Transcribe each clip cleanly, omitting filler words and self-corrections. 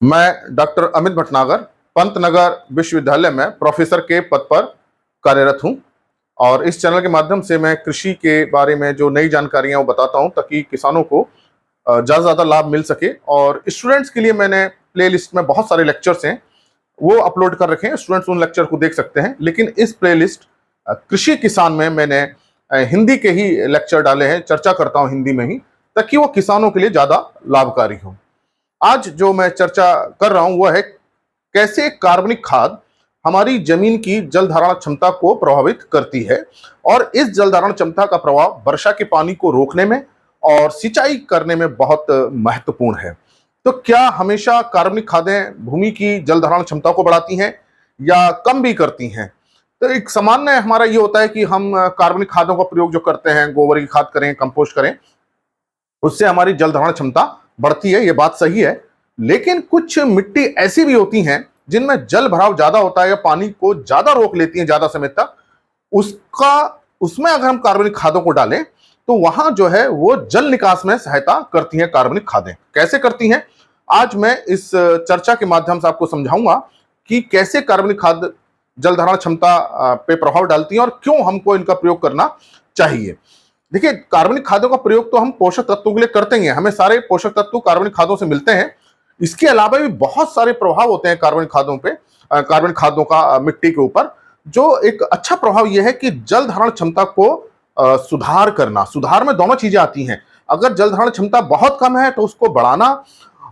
मैं डॉक्टर अमित भटनागर पंतनगर विश्वविद्यालय में प्रोफेसर के पद पर कार्यरत हूं और इस चैनल के माध्यम से मैं कृषि के बारे में जो नई जानकारियां वो बताता हूं ताकि किसानों को ज़्यादा से ज़्यादा लाभ मिल सके। और स्टूडेंट्स के लिए मैंने प्लेलिस्ट में बहुत सारे लेक्चर्स हैं वो अपलोड कर रखे हैं, स्टूडेंट्स उन लेक्चर को देख सकते हैं। लेकिन इस प्लेलिस्ट कृषि किसान में मैंने हिंदी के ही लेक्चर डाले हैं, चर्चा करता हूँ हिंदी में ही ताकि वो किसानों के लिए ज़्यादा लाभकारी हो। आज जो मैं चर्चा कर रहा हूं वह है कैसे कार्बनिक खाद हमारी जमीन की जल धारण क्षमता को प्रभावित करती है और इस जल धारण क्षमता का प्रभाव वर्षा के पानी को रोकने में और सिंचाई करने में बहुत महत्वपूर्ण है। तो क्या हमेशा कार्बनिक खादें भूमि की जल धारण क्षमता को बढ़ाती हैं या कम भी करती हैं? तो एक सामान्य हमारा ये होता है कि हम कार्बनिक खादों का प्रयोग जो करते हैं, गोबर की खाद करें, कंपोस्ट करें, उससे हमारी जल धारण क्षमता बढ़ती है, ये बात सही है। लेकिन कुछ मिट्टी ऐसी भी होती हैं जिनमें जल भराव ज्यादा होता है या पानी को ज्यादा रोक लेती हैं ज्यादा समय तक, उसमें अगर हम कार्बनिक खादों को डालें तो वहां जो है वो जल निकास में सहायता करती हैं कार्बनिक खादें। कैसे करती हैं, आज मैं इस चर्चा के माध्यम से आपको समझाऊंगा कि कैसे कार्बनिक खाद जल धारण क्षमता पे प्रभाव डालती हैं और क्यों हमको इनका प्रयोग करना चाहिए। देखिए, कार्बनिक खादों का प्रयोग तो हम पोषक तत्वों के लिए करते ही हैं, हमें सारे पोषक तत्व कार्बनिक खादों से मिलते हैं। इसके अलावा भी बहुत सारे प्रभाव होते हैं कार्बनिक खादों पे, कार्बनिक खादों का मिट्टी के ऊपर। जो एक अच्छा प्रभाव यह है कि जल धारण क्षमता को सुधार करना। सुधार में दोनों चीजें आती हैं, अगर जल धारण क्षमता बहुत कम है तो उसको बढ़ाना,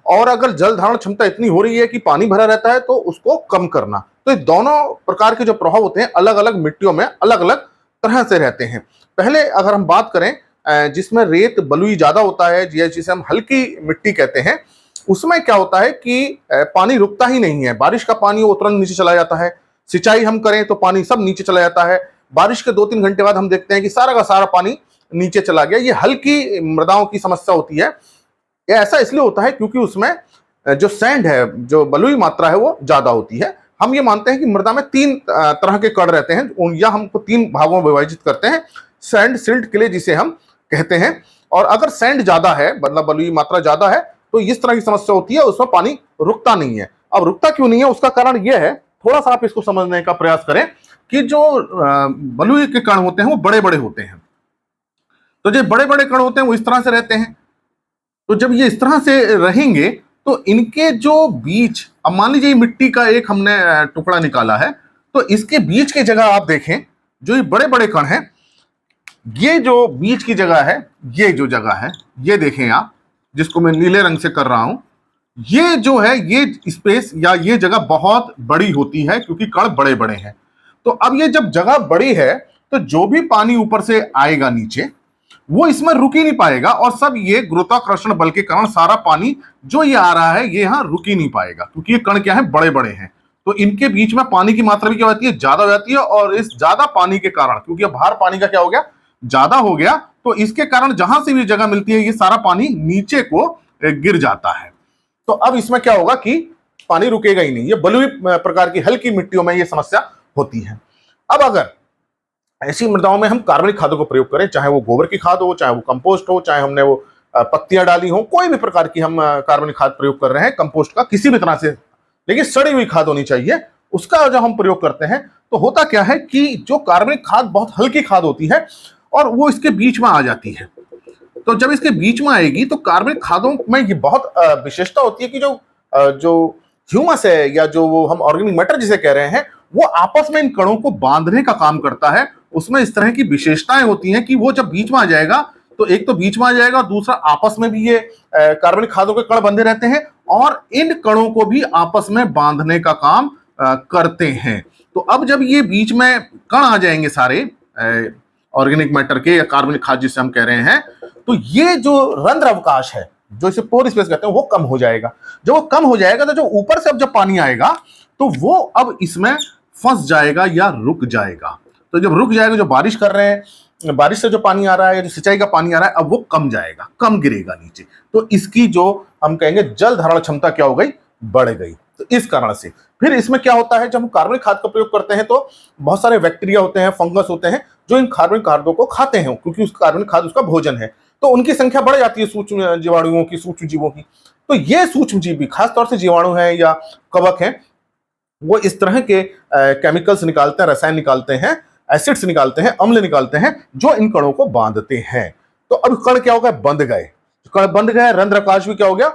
और अगर जल धारण क्षमता इतनी हो रही है कि पानी भरा रहता है तो उसको कम करना। तो ये दोनों प्रकार के जो प्रभाव होते हैं अलग अलग मिट्टियों में अलग अलग तरह से रहते हैं। पहले अगर हम बात करें जिसमें रेत बलुई ज्यादा होता है, जिसे हम हल्की मिट्टी कहते हैं, उसमें क्या होता है कि पानी रुकता ही नहीं है। बारिश का पानी वो तुरंत नीचे चला जाता है, सिंचाई हम करें तो पानी सब नीचे चला जाता है। बारिश के 2-3 घंटे बाद हम देखते हैं कि सारा का सारा पानी नीचे चला गया। ये हल्की मृदाओं की समस्या होती है। ये ऐसा इसलिए होता है क्योंकि उसमें जो सैंड है, जो बलुई मात्रा है वो ज्यादा होती है। हम ये मानते हैं कि मृदा में 3 तरह के कण रहते हैं, या हमको 3 भागों में विभाजित करते हैं, सैंड, सिल्ट, क्ले जिसे हम कहते हैं। और अगर सैंड ज्यादा है, मतलब बलुई मात्रा ज्यादा है, तो इस तरह की समस्या होती है, उसमें पानी रुकता नहीं है। अब रुकता क्यों नहीं है, उसका कारण यह है, थोड़ा सा आप इसको समझने का प्रयास करें कि जो बलुई के कण होते हैं वो बड़े बड़े होते हैं। तो जो बड़े बड़े कण होते हैं वो इस तरह से रहते हैं। तो जब ये इस तरह से रहेंगे तो इनके जो बीच, अब मान लीजिए मिट्टी का एक हमने टुकड़ा निकाला है, तो इसके बीच की जगह आप देखें, जो ये बड़े बड़े कण हैं, ये जो बीच की जगह है, ये जो जगह है, ये देखें आप, जिसको मैं नीले रंग से कर रहा हूं, ये जो है ये स्पेस या ये जगह बहुत बड़ी होती है क्योंकि कण बड़े बड़े हैं। तो अब ये जब जगह बड़ी है तो जो भी पानी ऊपर से आएगा नीचे वो इसमें रुक ही नहीं पाएगा, और सब ये गुरुत्वाकर्षण बल के कारण सारा पानी जो ये आ रहा है ये यहां रुक ही नहीं पाएगा क्योंकि ये कण क्या है, बड़े बड़े हैं। तो इनके बीच में पानी की मात्रा भी क्या होती है, ज्यादा हो जाती है। और इस ज्यादा पानी के कारण, क्योंकि अब बाहर पानी का क्या हो गया, ज्यादा हो गया, तो इसके कारण जहां से भी जगह मिलती है ये सारा पानी नीचे को गिर जाता है। तो अब इसमें क्या होगा कि पानी रुकेगा ही नहीं। ये बलुई प्रकार की हल्की मिट्टियों में ये समस्या होती है। अब अगर ऐसी मृदाओं में हम कार्बनिक खादों को प्रयोग करें, चाहे वो गोबर की खाद हो, चाहे वो कंपोस्ट हो, चाहे हमने वो पत्तियां डाली हो, कोई भी प्रकार की हम कार्बनिक खाद प्रयोग कर रहे हैं, कंपोस्ट का किसी भी तरह से, लेकिन सड़ी हुई खाद होनी चाहिए, उसका जब हम प्रयोग करते हैं तो होता क्या है कि जो कार्बनिक खाद बहुत हल्की खाद होती है और वो इसके बीच में आ जाती है। तो जब इसके बीच में आएगी तो कार्बनिक खादों में ये बहुत विशेषता होती है कि जो ह्यूमस है या जो वो हम ऑर्गेनिक मैटर जिसे कह रहे हैं, वो आपस में इन कणों को बांधने का काम करता है। उसमें इस तरह की विशेषताएं होती हैं कि वो जब बीच में आ जाएगा तो एक तो बीच में आ जाएगा, दूसरा आपस में भी ये कार्बनिक खादों के कण बंधे रहते हैं और इन कणों को भी आपस में बांधने का काम करते हैं। तो अब जब ये बीच में कण आ जाएंगे सारे ऑर्गेनिक मैटर के या कार्बनिक खाद जिसे हम कह रहे हैं, तो ये जो रंध्र अवकाश है, जो इसे पोर स्पेस कहते हैं, वो कम हो जाएगा। जब वो कम हो जाएगा तो जो ऊपर से अब जब पानी आएगा तो वो अब इसमें फंस जाएगा या रुक जाएगा। तो जब रुक जाएगा, जो बारिश कर रहे हैं, बारिश से जो पानी आ रहा है, जो सिंचाई का पानी आ रहा है, अब वो कम जाएगा, कम गिरेगा नीचे। तो इसकी जो हम कहेंगे जल धारण क्षमता क्या हो गई, बढ़ गई। तो इस कारण से फिर इसमें क्या होता है, जब हम कार्बनिक खाद का प्रयोग करते हैं तो बहुत सारे बैक्टीरिया होते हैं, फंगस होते हैं, जो इन कार्बनिक खादों को खाते हैं क्योंकि उस कार्बनिक खाद उसका भोजन है। तो उनकी संख्या बढ़ जाती है, सूक्ष्म जीवाणुओं की, सूक्ष्म जीवों की। तो ये सूक्ष्म जीव भी, खासतौर से जीवाणु हैं या कवक हैं, वो इस तरह के केमिकल्स निकालते हैं, रसायन निकालते हैं, एसिड्स निकालते हैं, अम्ल निकालते हैं, जो इन कणों को बांधते हैं। तो अब कण क्या हो गए, बंध गए। कण बंध गए, रंध्र अवकाश भी क्या हो गया,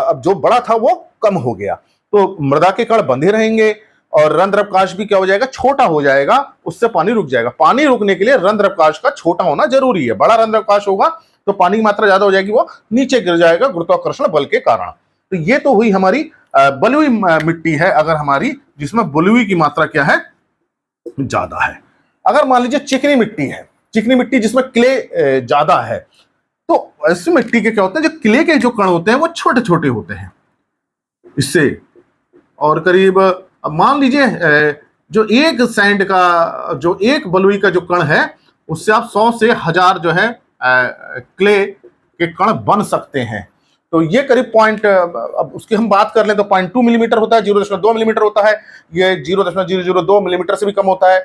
अब जो बड़ा था वो कम हो गया। तो मृदा के कण बंधे रहेंगे और रंध्र अवकाश भी क्या हो जाएगा, छोटा हो जाएगा, उससे पानी रुक जाएगा। पानी रुकने के लिए रंध्र अवकाश का छोटा होना जरूरी है। बड़ा रंध्र अवकाश होगा तो पानी की मात्रा ज्यादा हो जाएगी, वो नीचे गिर जाएगा गुरुत्वाकर्षण बल के कारण। तो ये तो हुई हमारी बलुई मिट्टी है, अगर हमारी, जिसमें बलुई की मात्रा क्या है, ज्यादा है। अगर मान लीजिए चिकनी मिट्टी है, चिकनी मिट्टी जिसमें क्ले ज्यादा है, तो ऐसी मिट्टी के क्या होते हैं, जो क्ले के जो कण होते हैं वो छोटे छोटे होते हैं इससे, और करीब मान लीजिए जो एक सैंड का, जो एक बलुई का जो कण है, उससे आप 100 से 1000 जो है क्ले के कण बन सकते हैं। तो ये करीब अब उसकी हम बात कर लें तो 0.2 मिलीमीटर होता है, 0.2 मिलीमीटर होता है, ये 0.002 मिलीमीटर से भी कम होता है।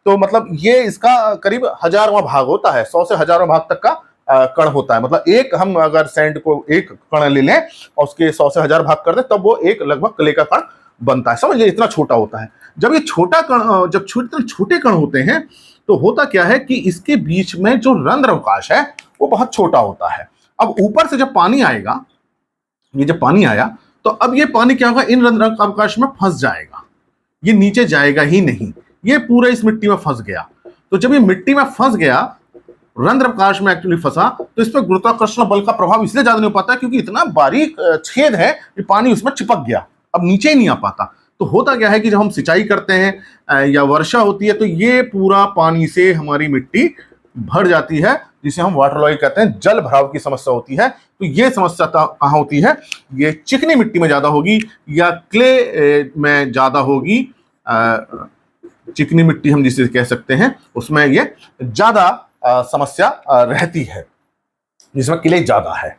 तो मतलब ये इसका करीब 1000वां भाग होता है, 100 से 1000वां भाग तक का कण होता है। मतलब एक, हम अगर सैंड को एक कण ले लें और उसके 100 से 1000 भाग कर दें, तब वो एक लगभग क्ले का कण बनता है। समझ लीजिए इतना छोटा होता है। जब ये छोटा कण, जब छोटे कण होते हैं, तो होता क्या है कि इसके बीच में जो रंध्र अवकाश है वो बहुत छोटा होता है। अब ऊपर से जब पानी आएगा, ये जब पानी आया, तो अब ये पानी क्या होगा, इन रंध्र अवकाश में फंस जाएगा, ये नीचे जाएगा ही नहीं, ये पूरा इस मिट्टी में फंस गया। तो जब ये मिट्टी में फंस गया, रंध्र अवकाश में एक्चुअली फंसा, तो इस पर गुरुत्वाकर्षण बल का प्रभाव इसलिए ज्यादा नहीं पाता क्योंकि इतना बारीक छेद है कि पानी उसमें चिपक गया, अब नीचे ही नहीं आ पाता। तो होता क्या है कि जब हम सिंचाई करते हैं या वर्षा होती है, तो ये पूरा पानी से हमारी मिट्टी भर जाती है, जिसे हम वाटर लॉगिंग कहते हैं, जल भराव की समस्या होती है। तो ये समस्या कहाँ होती है, ये चिकनी मिट्टी में ज्यादा होगी या क्ले में ज्यादा होगी। चिकनी मिट्टी हम जिसे कह सकते हैं, उसमें ये ज्यादा समस्या रहती है, जिसमें क्ले ज्यादा है।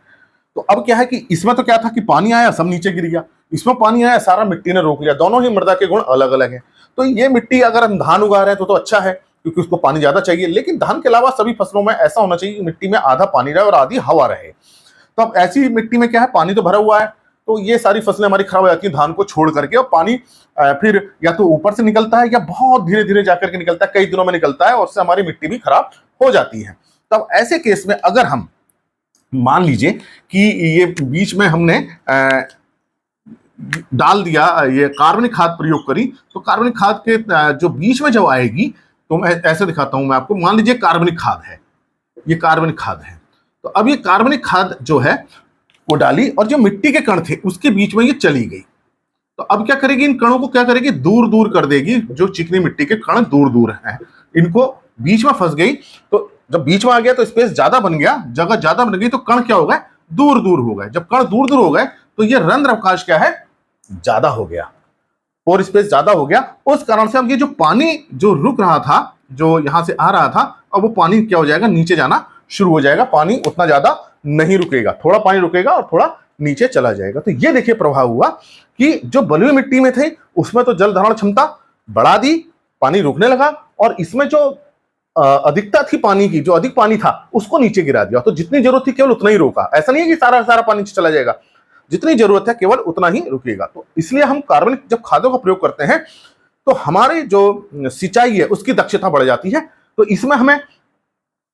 तो अब क्या है कि इसमें तो क्या था कि पानी आया, सब नीचे गिर गया, इसमें पानी आया, सारा मिट्टी ने रोक लिया। दोनों ही मृदा के गुण अलग अलग हैं। तो ये मिट्टी, अगर हम धान उगा रहे हैं तो अच्छा है क्योंकि उसको पानी ज्यादा चाहिए, लेकिन धान के अलावा सभी फसलों में ऐसा होना चाहिए कि मिट्टी में आधा पानी रहे और आधी हवा रहे। तो अब ऐसी मिट्टी में क्या है, पानी तो भरा हुआ है, तो ये सारी फसलें हमारी खराब हो जाती है धान को छोड़ करके, और पानी फिर या तो ऊपर से निकलता है या बहुत धीरे धीरे जाकर के निकलता है, कई दिनों में निकलता है, और उससे हमारी मिट्टी भी खराब हो जाती है। तब ऐसे केस में अगर हम मान लीजिए कि ये बीच में हमने डाल दिया, ये कार्बनिक खाद प्रयोग करी, तो कार्बनिक खाद के जो बीच में जब आएगी, तो मैं ऐसे दिखाता हूं मैं आपको। मान लीजिए कार्बनिक खाद है, ये कार्बनिक खाद है, तो अब ये कार्बनिक खाद जो है वो डाली, और जो मिट्टी के कण थे उसके बीच में ये चली गई। तो अब क्या करेगी, इन कणों को क्या करेगी, दूर दूर कर देगी। जो चिकनी मिट्टी के कण दूर दूर हैं, इनको बीच में फंस गई, तो जब बीच में आ गया तो स्पेस ज्यादा बन गया, जगह ज्यादा बन गई, तो कण क्या हो गए, दूर दूर हो गए। जब कण दूर दूर हो गए, तो ये रंध्र अवकाश क्या है, ज्यादा हो गया, और स्पेस ज्यादा हो गया। उस कारण से अब ये जो पानी जो रुक रहा था, जो यहां से आ रहा था, अब वो पानी क्या हो जाएगा, नीचे जाना शुरू हो जाएगा। पानी उतना ज्यादा नहीं रुकेगा, थोड़ा पानी रुकेगा और थोड़ा नीचे चला जाएगा। तो ये देखिए प्रभाव हुआ कि जो बलुई मिट्टी में थे उसमें तो जल धारण क्षमता बढ़ा दी, पानी रुकने लगा, और इसमें जो अधिकता थी पानी की, जो अधिक पानी था उसको नीचे गिरा दिया। तो जितनी जरूरत थी केवल उतना ही रोका। ऐसा नहीं है कि सारा सारा पानी नीचे चला जाएगा, जितनी जरूरत है केवल उतना ही रुकेगा। तो इसलिए हम कार्बनिक जब खादों का प्रयोग करते हैं, तो हमारे जो सिंचाई है उसकी दक्षता बढ़ जाती है। तो इसमें हमें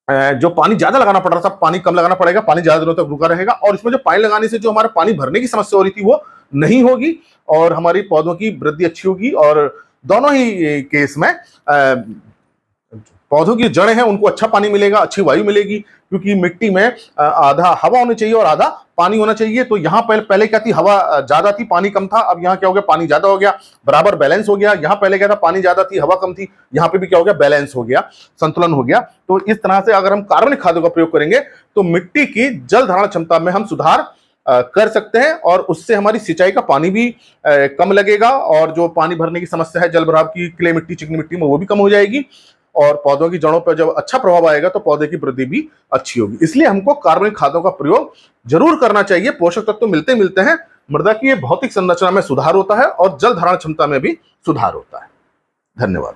जो पानी ज्यादा लगाना पड़ रहा था, पानी कम लगाना पड़ेगा, पानी ज्यादा दिनों तक रुका रहेगा, और इसमें जो पानी लगाने से जो हमारे पानी भरने की समस्या हो रही थी वो नहीं होगी, और हमारी पौधों की वृद्धि अच्छी होगी। और दोनों ही केस में पौधों की जड़ें हैं उनको अच्छा पानी मिलेगा, अच्छी वायु मिलेगी, क्योंकि मिट्टी में आधा हवा होनी चाहिए और आधा पानी होना चाहिए। तो यहाँ पहले क्या थी, हवा ज्यादा थी, पानी कम था। अब यहाँ क्या हो गया, पानी ज्यादा हो गया, बराबर बैलेंस हो गया। यहाँ पहले क्या था, पानी ज्यादा थी, हवा कम थी, यहाँ पे भी क्या हो गया, बैलेंस हो गया, संतुलन हो गया। तो इस तरह से अगर हम कार्बनिक खादों का प्रयोग करेंगे तो मिट्टी की जल धारण क्षमता में हम सुधार कर सकते हैं, और उससे हमारी सिंचाई का पानी भी कम लगेगा, और जो पानी भरने की समस्या है जल भराव की क्ले मिट्टी, चिकनी मिट्टी में, वो भी कम हो जाएगी, और पौधों की जड़ों पर जब अच्छा प्रभाव आएगा तो पौधे की वृद्धि भी अच्छी होगी। इसलिए हमको कार्बनिक खादों का प्रयोग जरूर करना चाहिए। पोषक तत्व मिलते मिलते हैं, मृदा की भौतिक संरचना में सुधार होता है और जल धारण क्षमता में भी सुधार होता है। धन्यवाद।